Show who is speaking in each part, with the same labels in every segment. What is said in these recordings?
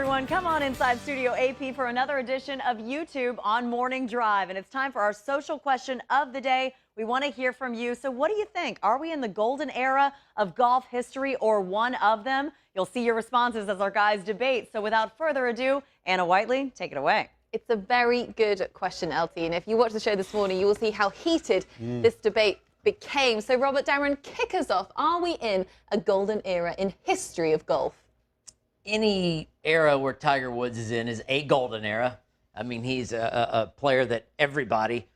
Speaker 1: everyone. Come on inside Studio AP for another edition of YouTube on Morning Drive. And it's time for our social question of the day. We want to hear from you. So what do you think? Are we in the golden era of golf history or one of them? You'll see your responses as our guys debate. So without further ado, Anna Whiteley, take it away.
Speaker 2: It's a very good question, LT. And if you watch the show this morning, you will see how heated this debate became. So Robert, Darren, kick us off. Are we in a golden era in history of golf?
Speaker 3: Any era where Tiger Woods is in is a golden era. I mean, he's a player that everybody,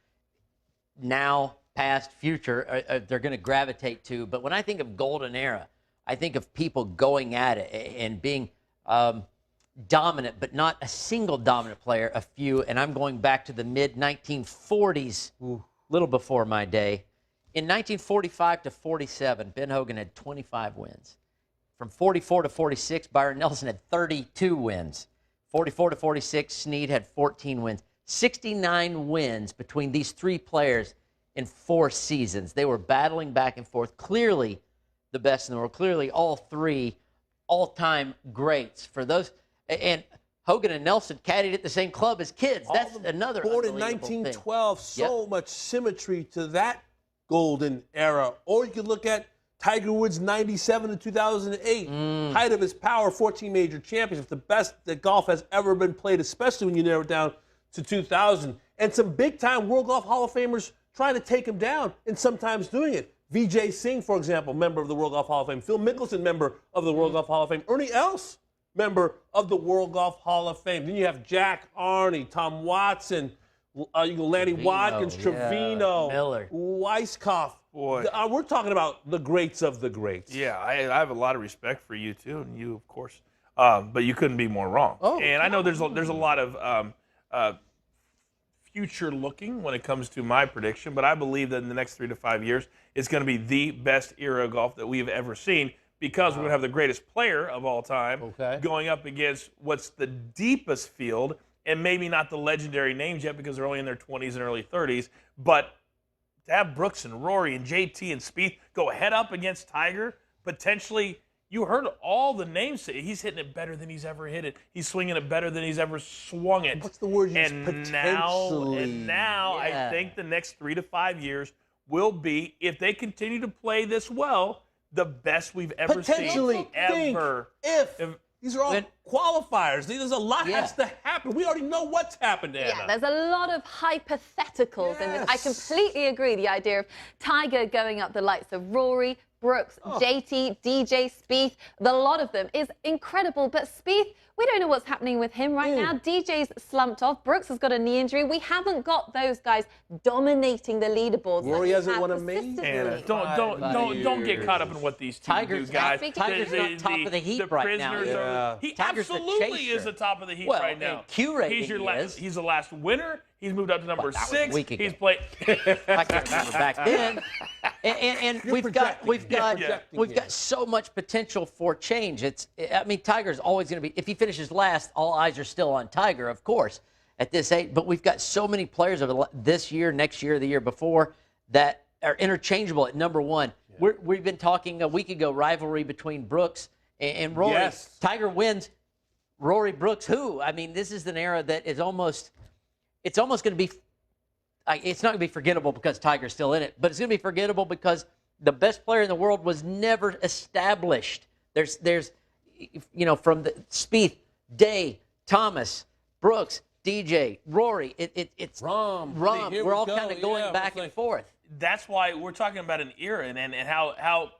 Speaker 3: now, past, future, they're going to gravitate to. But when I think of golden era, I think of people going at it and being dominant, but not a single dominant player, a few. And I'm going back to the mid-1940s, a little before my day. In 1945 to 47, Ben Hogan had 25 wins. From 44 to 46, Byron Nelson had 32 wins. 44 to 46, Snead had 14 wins. 69 wins between these three players in 4 seasons. They were battling back and forth. Clearly the best in the world. Clearly all three all-time greats. For those, and Hogan and Nelson caddied at the same club as kids. That's another
Speaker 4: born in
Speaker 3: unbelievable
Speaker 4: 1912.
Speaker 3: thing.
Speaker 4: So much symmetry to that golden era. Or you could look at Tiger Woods 97 to 2008, height of his power, 14 major championships, the best that golf has ever been played, especially when you narrow it down to 2000. And some big-time World Golf Hall of Famers trying to take him down and sometimes doing it. Vijay Singh, for example, member of the World Golf Hall of Fame. Phil Mickelson, member of the World Golf Hall of Fame. Ernie Els, member of the World Golf Hall of Fame. Then you have Jack Arney, Tom Watson, Lanny Watkins, Trevino,
Speaker 3: Miller,
Speaker 4: Weiskopf.
Speaker 5: Boy.
Speaker 4: We're talking about the greats of the greats.
Speaker 5: Yeah, I have a lot of respect for you, too, and you, of course. But you couldn't be more wrong. And I know there's a lot of future looking when it comes to my prediction, but I believe that in the next 3 to 5 years, it's going to be the best era of golf that we've ever seen because we're going to have the greatest player of all time going up against what's the deepest field, and maybe not the legendary names yet because they're only in their 20s and early 30s, but to have Brooks and Rory and JT and Spieth go head up against Tiger, potentially, you heard all the names say he's hitting it better than he's ever hit it. He's swinging it better than he's ever swung it.
Speaker 4: What's the word you used?
Speaker 5: Potentially. Now I think the next 3 to 5 years will be, if they continue to play this well, the best we've ever seen. Ever.
Speaker 4: If these are all qualifiers. There's a lot has to happen. We already know what's happened, Anna.
Speaker 2: Yeah, there's a lot of hypotheticals in this. I completely agree. The idea of Tiger going up the likes of Rory, Brooks, JT, DJ, Spieth, the lot of them is incredible. But Spieth, we don't know what's happening with him right now. DJ's slumped off. Brooks has got a knee injury. We haven't got those guys dominating the leaderboards.
Speaker 4: Rory hasn't won a major.
Speaker 5: Anna, don't get caught up in what these two do, guys.
Speaker 3: Tiger's on top of the heat right now.
Speaker 5: He absolutely is the top of the heat right now.
Speaker 3: Q rating
Speaker 5: he's the last winner. He's moved up to number 6. He's played.
Speaker 3: I can't remember back then. And we've got so much potential for change. I mean, Tiger's always going to be. If he finishes last, all eyes are still on Tiger, of course, at this age. But we've got so many players over this year, next year, the year before that are interchangeable at number 1. We've been talking a week ago rivalry between Brooks and Rory.
Speaker 4: Yes.
Speaker 3: Tiger wins. Rory, Brooks, who? I mean, this is an era that is almost. It's almost going to be. It's not going to be forgettable because Tiger's still in it, but it's going to be forgettable because the best player in the world was never established. There's from the Spieth, Day, Thomas, Brooks, DJ, Rory. It's
Speaker 4: Rahm.
Speaker 3: We're all kind of going back and forth.
Speaker 5: That's why we're talking about an era and how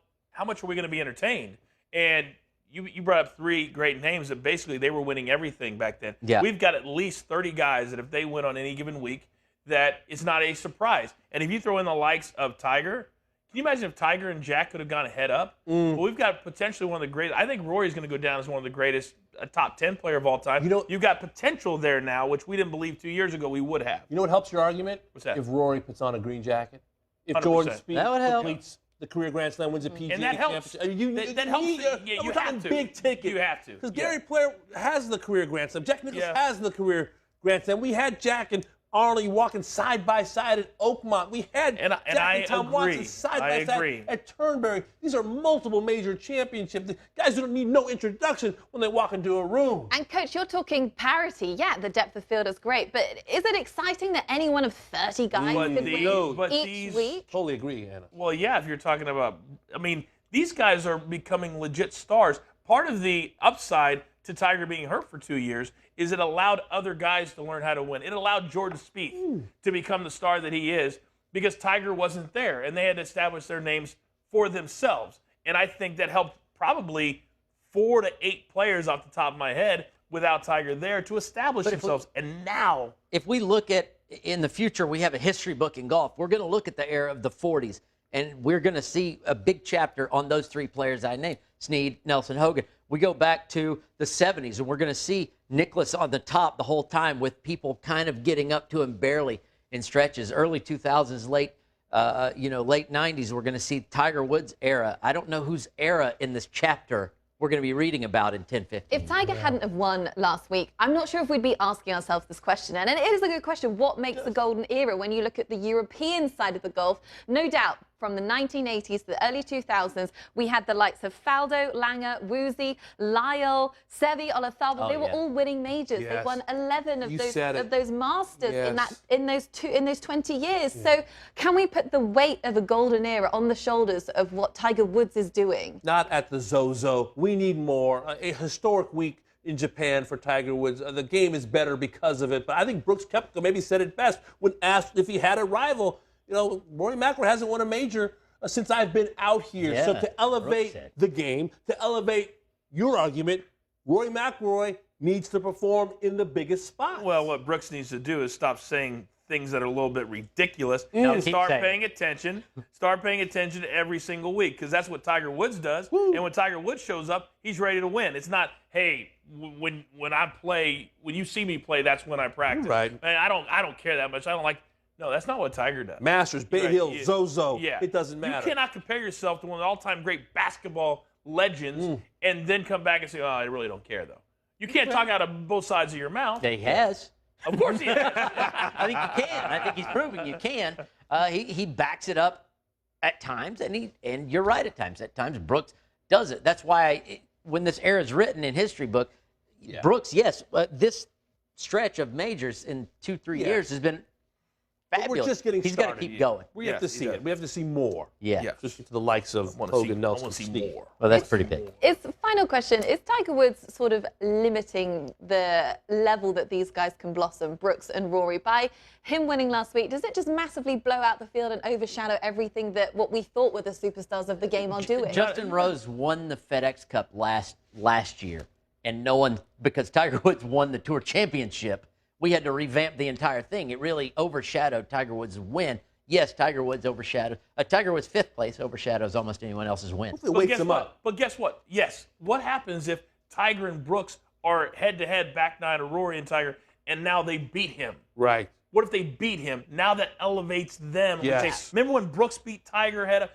Speaker 5: much are we going to be entertained? And you brought up 3 great names that basically they were winning everything back then.
Speaker 3: Yeah.
Speaker 5: We've got at least 30 guys that if they win on any given week, that it's not a surprise. And if you throw in the likes of Tiger, can you imagine if Tiger and Jack could have gone head up? Well, we've got potentially one of the greatest. I think Rory's going to go down as one of the greatest, a top 10 player of all time. You've got potential there now, which we didn't believe 2 years ago we would have.
Speaker 4: You know what helps your argument?
Speaker 5: What's that?
Speaker 4: If Rory puts on a green jacket. If
Speaker 5: 100%.
Speaker 4: Jordan Spieth
Speaker 3: help.
Speaker 4: completes the career Grand Slam, wins a PGA
Speaker 5: And that helps.
Speaker 4: championship.
Speaker 5: That helps.
Speaker 4: You
Speaker 5: have to.
Speaker 4: Big ticket.
Speaker 5: You have to.
Speaker 4: Because Gary Player has the career Grand Slam. Jack Nicklaus has the career Grand Slam. We had Jack, and Arnold, you walking side by side at Oakmont. We had
Speaker 5: And
Speaker 4: Jack and Tom
Speaker 5: agree.
Speaker 4: Watson side by
Speaker 5: agree.
Speaker 4: side at Turnberry. These are multiple major championships. The guys don't need no introduction when they walk into a room.
Speaker 2: And Coach, you're talking parity. Yeah, the depth of field is great, but is it exciting that any one of 30 guys
Speaker 5: But
Speaker 2: could
Speaker 5: these-
Speaker 2: win each week?
Speaker 4: Totally agree, Anna.
Speaker 5: Well, yeah, if you're talking about, I mean, these guys are becoming legit stars. Part of the upside to Tiger being hurt for 2 years is it allowed other guys to learn how to win. It allowed Jordan Spieth to become the star that he is because Tiger wasn't there, and they had to establish their names for themselves. And I think that helped probably 4 to 8 players off the top of my head without Tiger there to establish themselves. And now,
Speaker 3: If we look at in the future, we have a history book in golf. We're going to look at the era of the 40s, and we're going to see a big chapter on those 3 players I named, Snead, Nelson, Hogan. We go back to the 70s, and we're going to see Nicklaus on the top the whole time with people kind of getting up to him barely in stretches. Early 2000s, late 90s, we're going to see Tiger Woods' era. I don't know whose era in this chapter we're going to be reading about in 10-15.
Speaker 2: If Tiger hadn't have won last week, I'm not sure if we'd be asking ourselves this question. And it is a good question. What makes the golden era when you look at the European side of the golf? No doubt, from the 1980s to the early 2000s, we had the likes of Faldo, Langer, Woosie, Lyle, Seve, Olazabal. They were all winning majors. They won 11 of those Masters in those 20 years. So can we put the weight of a golden era on the shoulders of what Tiger Woods is doing?
Speaker 4: Not at the Zozo. We need more. A historic week in Japan for Tiger Woods. The game is better because of it. But I think Brooks Koepka maybe said it best when asked if he had a rival. Rory McIlroy hasn't won a major since I've been out here.
Speaker 3: Yeah,
Speaker 4: so to elevate the game, to elevate your argument, Rory McIlroy needs to perform in the biggest spots.
Speaker 5: well, what Brooks needs to do is stop saying things that are a little bit ridiculous
Speaker 3: No,
Speaker 5: and
Speaker 3: keep
Speaker 5: start
Speaker 3: saying
Speaker 5: paying attention. Start paying attention every single week because that's what Tiger Woods does. And when Tiger Woods shows up, he's ready to win. It's not, hey, when I play, when you see me play, that's when I practice.
Speaker 4: Right.
Speaker 5: Man, I don't care that much. I don't like. No, that's not what Tiger does.
Speaker 4: Masters, Bay
Speaker 5: Right,
Speaker 4: Hill,
Speaker 5: yeah.
Speaker 4: Zozo.
Speaker 5: Yeah.
Speaker 4: It doesn't matter.
Speaker 5: You cannot compare yourself to one of the all-time great basketball legends and then come back and say, oh, I really don't care, though. You can't talk out of both sides of your mouth.
Speaker 3: He has.
Speaker 5: Of course he has.
Speaker 3: I think you can. I think he's proving you can. He backs it up at times, and you're right at times. At times, Brooks does it. That's why when this era is written in history book, Brooks, yes, this stretch of majors in 2-3 years has been
Speaker 4: But
Speaker 3: fabulous.
Speaker 4: we're just getting
Speaker 3: He's
Speaker 4: started.
Speaker 3: got to keep going.
Speaker 4: We have to see it. We have to see more.
Speaker 3: Yeah.
Speaker 4: Just to the likes of Hogan, Nelson,
Speaker 5: I want to see
Speaker 4: Snead.
Speaker 5: more.
Speaker 3: Well, that's pretty big.
Speaker 2: It's final question. Is Tiger Woods sort of limiting the level that these guys can blossom, Brooks and Rory, by him winning last week? Does it just massively blow out the field and overshadow everything that what we thought were the superstars of the game are doing?
Speaker 3: Justin Rose won the FedEx Cup last year, and no one, because Tiger Woods won the Tour Championship, we had to revamp the entire thing. It really overshadowed Tiger Woods' win. Yes, Tiger Woods overshadowed. Tiger Woods' 5th place overshadows almost anyone else's win.
Speaker 4: It wakes them up.
Speaker 5: But guess what? Yes. What happens if Tiger and Brooks are head-to-head, back nine of Rory and Tiger, and now they beat him?
Speaker 4: Right.
Speaker 5: What if they beat him? Now that elevates them.
Speaker 4: Yes.
Speaker 5: Remember when Brooks beat Tiger head up?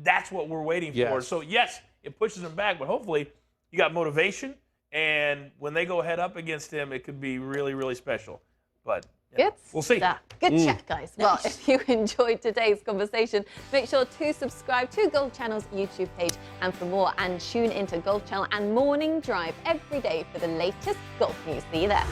Speaker 5: That's what we're waiting for.
Speaker 4: Yes.
Speaker 5: So, yes, it pushes them back, but hopefully you got motivation, and when they go head up against him, it could be really, really special. But
Speaker 2: Good
Speaker 5: we'll see.
Speaker 2: stuff. Good chat, guys. Well, if you enjoyed today's conversation, make sure to subscribe to Golf Channel's YouTube page and for more, and tune into Golf Channel and Morning Drive every day for the latest golf news. See you there.